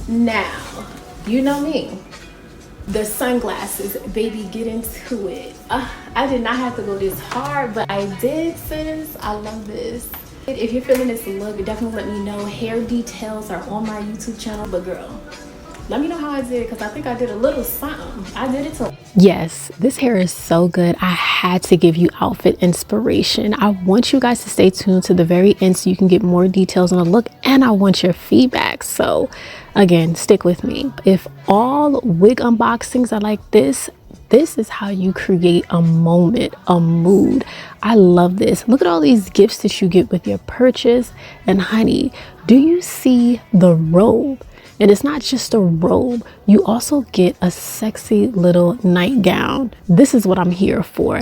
Now, you know me. The sunglasses, baby, get into it. I did not have to go this hard, but I did, sis. I love this. If you're feeling this look, definitely let me know. Hair details are on my YouTube channel, but girl, let me know how I did, because I think I did a little something. I did it too. Yes, this hair is so good. I had to give you outfit inspiration. I want you guys to stay tuned to the very end so you can get more details on the look, and I want your feedback. So again, stick with me. If all wig unboxings are like this is how you create a moment, a mood. I love this. Look at all these gifts that you get with your purchase. And honey, do you see the robe? And it's not just a robe, you also get a sexy little nightgown. This is what I'm here for.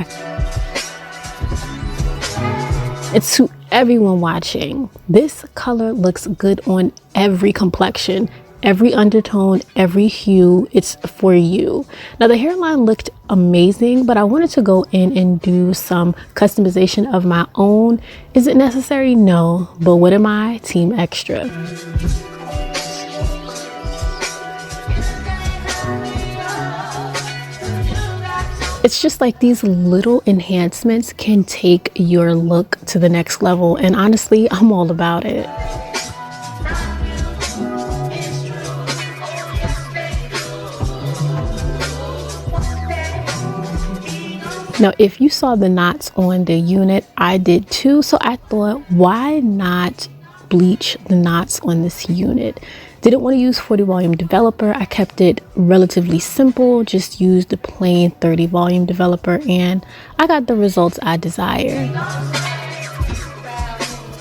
It's to everyone watching. This color looks good on every complexion, every undertone, every hue. It's for you. Now the hairline looked amazing, but I wanted to go in and do some customization of my own. Is it necessary? No, but what am I? Team Extra. It's just like these little enhancements can take your look to the next level, and honestly, I'm all about it. Now, if you saw the knots on the unit, I did too, so I thought, why not bleach the knots on this unit? Didn't want to use 40 volume developer. I kept it relatively simple, just used the plain 30 volume developer, and I got the results I desired.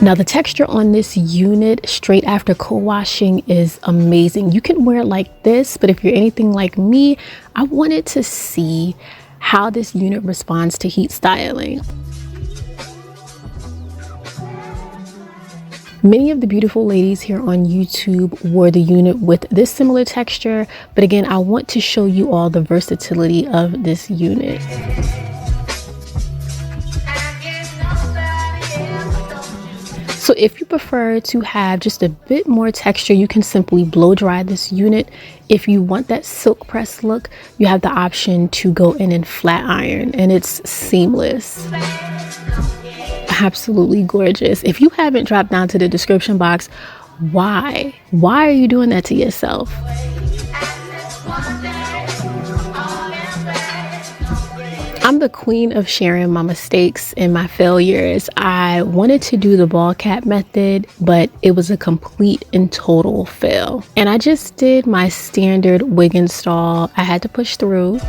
Now the texture on this unit straight after co-washing is amazing. You can wear it like this, but if you're anything like me, I wanted to see how this unit responds to heat styling. Many of the beautiful ladies here on YouTube wore the unit with this similar texture, but again, I want to show you all the versatility of this unit. So if you prefer to have just a bit more texture, you can simply blow dry this unit. If you want that silk press look, you have the option to go in and flat iron, and it's seamless. Absolutely gorgeous. If you haven't, dropped down to the description box. Why are you doing that to yourself? I'm the queen of sharing my mistakes and my failures. I wanted to do the ball cap method, but it was a complete and total fail. And I just did my standard wig install. I had to push through.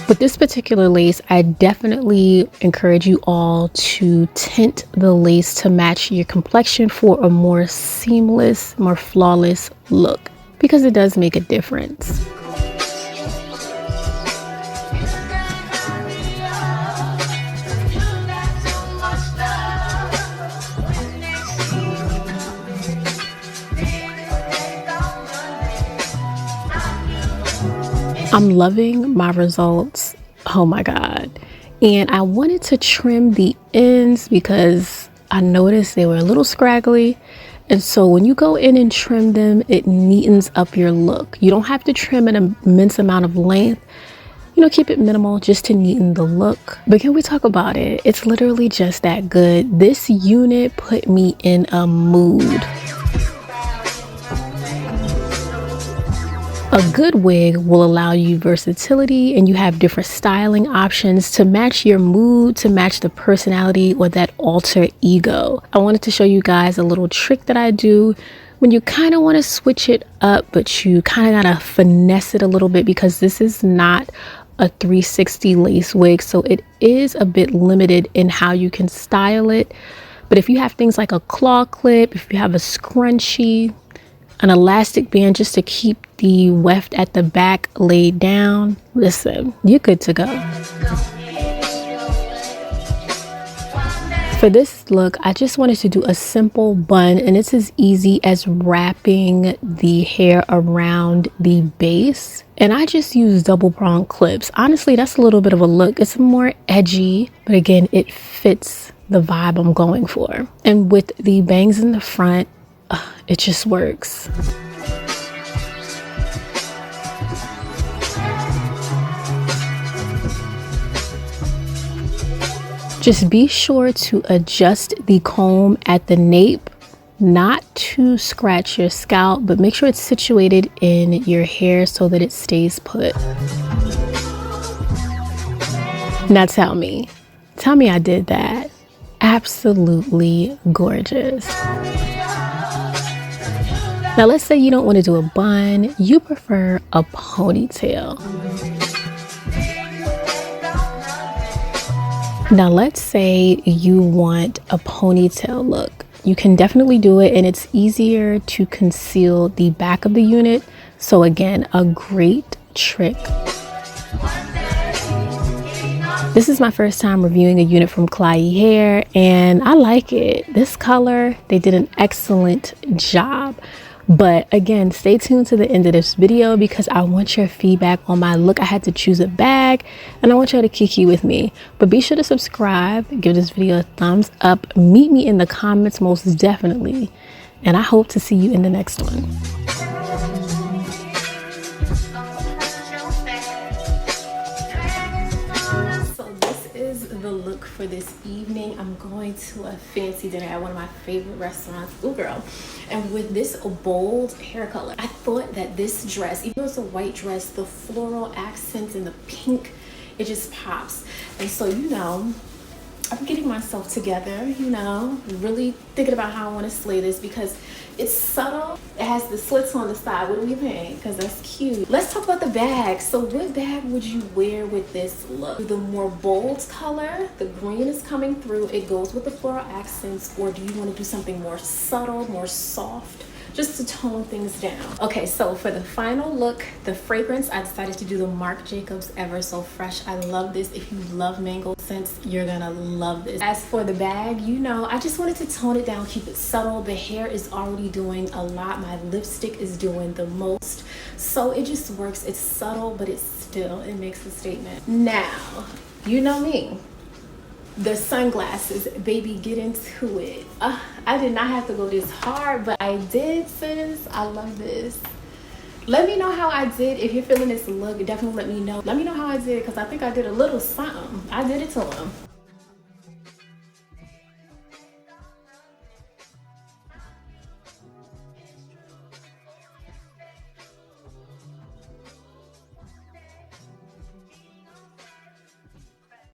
With this particular lace, I definitely encourage you all to tint the lace to match your complexion for a more seamless, more flawless look, because it does make a difference. I'm loving my results. Oh my God. And I wanted to trim the ends because I noticed they were a little scraggly. And so when you go in and trim them, it neatens up your look. You don't have to trim an immense amount of length. You know, keep it minimal just to neaten the look. But can we talk about it? It's literally just that good. This unit put me in a mood. A good wig will allow you versatility, and you have different styling options to match your mood, to match the personality or that alter ego. I wanted to show you guys a little trick that I do when you kind of want to switch it up, but you kind of gotta finesse it a little bit, because this is not a 360 lace wig, so it is a bit limited in how you can style it. But if you have things like a claw clip, if you have a scrunchie, an elastic band just to keep the weft at the back laid down, listen, you're good to go. For this look, I just wanted to do a simple bun, and it's as easy as wrapping the hair around the base And I just use double prong clips. Honestly, that's a little bit of a look. It's more edgy, but again, it fits the vibe I'm going for. And with the bangs in the front, it just works. Just be sure to adjust the comb at the nape, not to scratch your scalp, but make sure it's situated in your hair so that it stays put. Now tell me I did that. Absolutely gorgeous. Now let's say you don't want to do a bun, you prefer a ponytail. Now let's say you want a ponytail look. You can definitely do it, and it's easier to conceal the back of the unit. So again, a great trick. This is my first time reviewing a unit from KlaiyiHair, and I like it. This color, they did an excellent job. But again, stay tuned to the end of this video because I want your feedback on my look. I had to choose a bag and I want y'all to kiki with me. But be sure to subscribe, give this video a thumbs up, meet me in the comments most definitely. And I hope to see you in the next one. The look for this evening. I'm going to a fancy dinner at one of my favorite restaurants. Ooh girl. And with this bold hair color, I thought that this dress, even though it's a white dress, the floral accents and the pink, it just pops. And so, you know, I'm getting myself together, you know, really thinking about how I want to slay this because it's subtle. It has the slits on the side. What do you think? Because that's cute. Let's talk about the bag. So what bag would you wear with this look? The more bold color, the green is coming through. It goes with the floral accents, or do you want to do something more subtle, more soft? Just to tone things down. Okay, so for the final look, the fragrance, I decided to do the Marc Jacobs Ever So Fresh. I love this. If you love mango scents, you're gonna love this. As for the bag, you know, I just wanted to tone it down, keep it subtle. The hair is already doing a lot. My lipstick is doing the most. So it just works. It's subtle, but it makes a statement. Now, you know me. The sunglasses, baby, get into it. I did not have to go this hard, but I did, sis. I love this. Let me know how I did. If you're feeling this look, definitely let me know. Let me know how I did because I think I did a little something. I did it to them.